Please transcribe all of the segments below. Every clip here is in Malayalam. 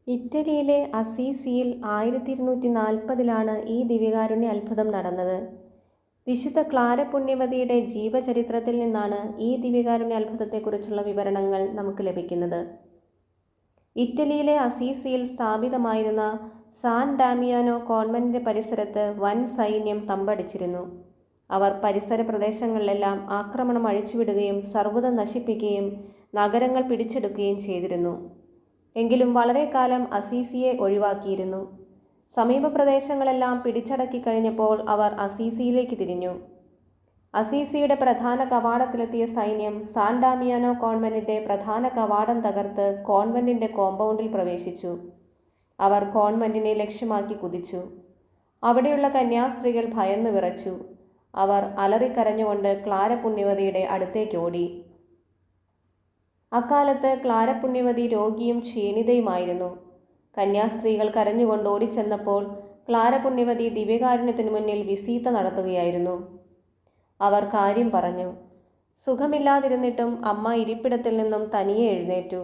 ഇറ്റലിയിലെ അസീസിയിൽ 1240 ഈ ദിവ്യകാരുണ്യ അത്ഭുതം നടന്നത്. വിശുദ്ധ ക്ലാര പുണ്യവതിയുടെ ജീവചരിത്രത്തിൽ നിന്നാണ് ഈ ദിവ്യകാരുണ്യ അത്ഭുതത്തെക്കുറിച്ചുള്ള വിവരണങ്ങൾ നമുക്ക് ലഭിക്കുന്നത്. ഇറ്റലിയിലെ അസീസിയിൽ സ്ഥാപിതമായിരുന്ന സാൻ ഡാമിയാനോ കോൺവെന്റിന്റെ പരിസരത്ത് വൻ സൈന്യം തമ്പടിച്ചിരുന്നു. അവർ പരിസര പ്രദേശങ്ങളിലെല്ലാം ആക്രമണം അഴിച്ചുവിടുകയും സർവ്വതും നശിപ്പിക്കുകയും നഗരങ്ങൾ പിടിച്ചെടുക്കുകയും ചെയ്തിരുന്നു. എങ്കിലും വളരെ കാലം അസീസിയെ ഒഴിവാക്കിയിരുന്നു. സമീപ പ്രദേശങ്ങളെല്ലാം പിടിച്ചടക്കി കഴിഞ്ഞപ്പോൾ അവർ അസീസിയിലേക്ക് തിരിഞ്ഞു. അസീസിയുടെ പ്രധാന കവാടത്തിലെത്തിയ സൈന്യം സാൻ ഡാമിയാനോ കോൺവെന്റിന്റെ പ്രധാന കവാടം തകർത്ത് കോൺവെന്റിന്റെ കോമ്പൗണ്ടിൽ പ്രവേശിച്ചു. അവർ കോൺവെന്റിനെ ലക്ഷ്യമാക്കി കുതിച്ചു. അവിടെയുള്ള കന്യാസ്ത്രീകൾ ഭയന്നു വിറച്ചു. അവർ അലറിക്കരഞ്ഞുകൊണ്ട് ക്ലാര പുണ്യവതിയുടെ അടുത്തേക്കോടി. അക്കാലത്ത് ക്ലാര പുണ്യവതി രോഗിയും ക്ഷീണിതയുമായിരുന്നു. കന്യാസ്ത്രീകൾ കരഞ്ഞുകൊണ്ട് ഓടിച്ചെന്നപ്പോൾ ക്ലാര പുണ്യവതി ദിവ്യകാരുണ്യത്തിനു മുന്നിൽ വിസീത നടത്തുകയായിരുന്നു. അവർ കാര്യം പറഞ്ഞു. സുഖമില്ലാതിരുന്നിട്ടും അമ്മ ഇരിപ്പിടത്തിൽ നിന്നും തനിയെ എഴുന്നേറ്റു.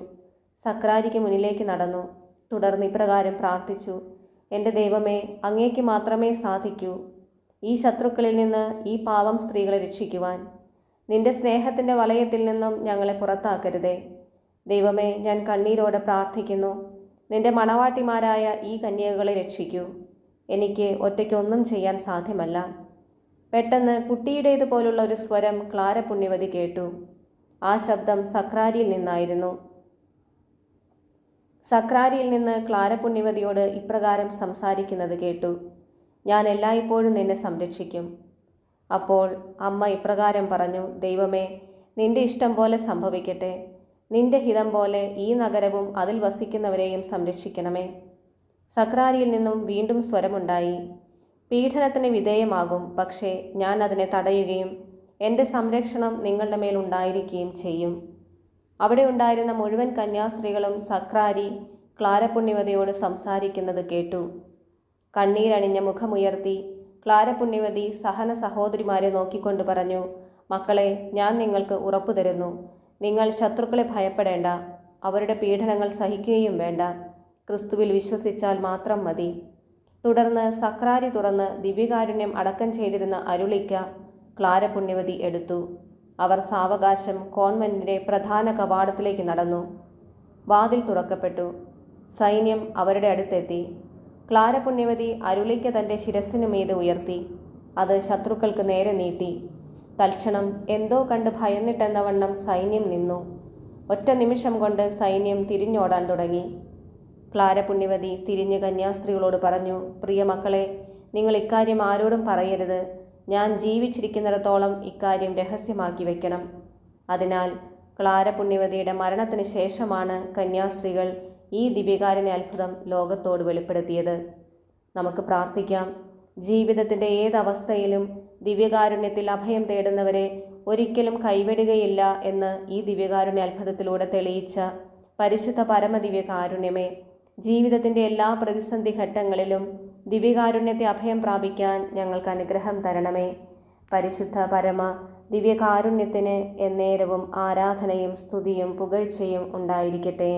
സക്രാരിക്ക് മുന്നിലേക്ക് നടന്നു. തുടർന്ന് ഇപ്രകാരം പ്രാർത്ഥിച്ചു: എൻ്റെ ദൈവമേ, അങ്ങേക്ക് മാത്രമേ സാധിക്കൂ ഈ ശത്രുക്കളിൽ നിന്ന് ഈ പാവം സ്ത്രീകളെ രക്ഷിക്കുവാൻ. നിന്റെ സ്നേഹത്തിൻ്റെ വലയത്തിൽ നിന്നും ഞങ്ങളെ പുറത്താക്കരുതേ. ദൈവമേ, ഞാൻ കണ്ണീരോടെ പ്രാർത്ഥിക്കുന്നു. നിന്റെ മണവാട്ടിമാരായ ഈ കന്യകകളെ രക്ഷിക്കൂ. എനിക്ക് ഒറ്റയ്ക്കൊന്നും ചെയ്യാൻ സാധ്യമല്ല. പെട്ടെന്ന് കുട്ടിയുടേതുപോലുള്ള ഒരു സ്വരം ക്ലാര പുണ്യവതി കേട്ടു. ആ ശബ്ദം സക്രാരിയിൽ നിന്നായിരുന്നു. സക്രാരിയിൽ നിന്ന് ക്ലാര പുണ്യവതിയോട് ഇപ്രകാരം സംസാരിക്കുന്നത് കേട്ടു: ഞാൻ എല്ലായ്പ്പോഴും നിന്നെ സംരക്ഷിക്കും. അപ്പോൾ അമ്മ ഇപ്രകാരം പറഞ്ഞു: ദൈവമേ, നിന്റെ ഇഷ്ടം പോലെ സംഭവിക്കട്ടെ. നിന്റെ ഹിതം പോലെ ഈ നഗരവും അതിൽ വസിക്കുന്നവരെയും സംരക്ഷിക്കണമേ. സക്രാരിയിൽ നിന്നും വീണ്ടും സ്വരമുണ്ടായി: പീഡനത്തിന് വിധേയമാകും, പക്ഷേ ഞാൻ അതിനെ തടയുകയും എൻ്റെ സംരക്ഷണം നിങ്ങളുടെ മേൽ ഉണ്ടായിരിക്കുകയും ചെയ്യും. അവിടെ ഉണ്ടായിരുന്ന മുഴുവൻ കന്യാസ്ത്രീകളും സക്രാരി ക്ലാര പുണ്യവതിയോട് സംസാരിക്കുന്നത് കേട്ടു. കണ്ണീരണിഞ്ഞ മുഖമുയർത്തി ക്ലാര പുണ്യവതി സഹന സഹോദരിമാരെ നോക്കിക്കൊണ്ട് പറഞ്ഞു: മക്കളെ, ഞാൻ നിങ്ങൾക്ക് ഉറപ്പു തരുന്നു. നിങ്ങൾ ശത്രുക്കളെ ഭയപ്പെടേണ്ട. അവരുടെ പീഡനങ്ങൾ സഹിക്കുകയും വേണ്ട. ക്രിസ്തുവിൽ വിശ്വസിച്ചാൽ മാത്രം മതി. തുടർന്ന് സക്രാരി തുറന്ന് ദിവ്യകാരുണ്യം അടക്കം ചെയ്തിരുന്ന അരുളിക്ക ക്ലാര പുണ്യവതി എടുത്തു. അവർ സാവകാശം കോൺവെന്റിന്റെ പ്രധാന കവാടത്തിലേക്ക് നടന്നു. വാതിൽ തുറക്കപ്പെട്ടു. സൈന്യം അവരുടെ അടുത്തെത്തി. ക്ലാര പുണ്യവതി അരുളിക്ക തൻ്റെ ശിരസ്സിനു മീതെ ഉയർത്തി. അത് ശത്രുക്കൾക്ക് നേരെ നീട്ടി. തൽക്ഷണം എന്തോ കണ്ട് ഭയന്നിട്ടെന്നവണ്ണം സൈന്യം നിന്നു. ഒറ്റ നിമിഷം കൊണ്ട് സൈന്യം തിരിഞ്ഞോടാൻ തുടങ്ങി. ക്ലാര പുണ്യവതി തിരിഞ്ഞ് കന്യാസ്ത്രീകളോട് പറഞ്ഞു: പ്രിയ മക്കളെ, നിങ്ങൾ ഇക്കാര്യം ആരോടും പറയരുത്. ഞാൻ ജീവിച്ചിരിക്കുന്നിടത്തോളം ഇക്കാര്യം രഹസ്യമാക്കി വയ്ക്കണം. അതിനാൽ ക്ലാര പുണ്യവതിയുടെ മരണത്തിന് ശേഷമാണ് കന്യാസ്ത്രീകൾ ഈ ദിവ്യകാരുണ്യ അത്ഭുതം ലോകത്തോട് വെളിപ്പെടുത്തിയത്. നമുക്ക് പ്രാർത്ഥിക്കാം. ജീവിതത്തിൻ്റെ ഏതവസ്ഥയിലും ദിവ്യകാരുണ്യത്തിൽ അഭയം തേടുന്നവരെ ഒരിക്കലും കൈവിടുകയില്ല എന്ന് ഈ ദിവ്യകാരുണ്യ അത്ഭുതത്തിലൂടെ തെളിയിച്ച പരിശുദ്ധ പരമദിവ്യകാരുണ്യമേ, ജീവിതത്തിൻ്റെ എല്ലാ പ്രതിസന്ധി ഘട്ടങ്ങളിലും ദിവ്യകാരുണ്യത്തെ അഭയം പ്രാപിക്കാൻ ഞങ്ങൾക്ക് അനുഗ്രഹം തരണമേ. പരിശുദ്ധ പരമ ദിവ്യകാരുണ്യത്തിന് എന്നേരവും ആരാധനയും സ്തുതിയും പുകഴ്ചയും ഉണ്ടായിരിക്കട്ടെ.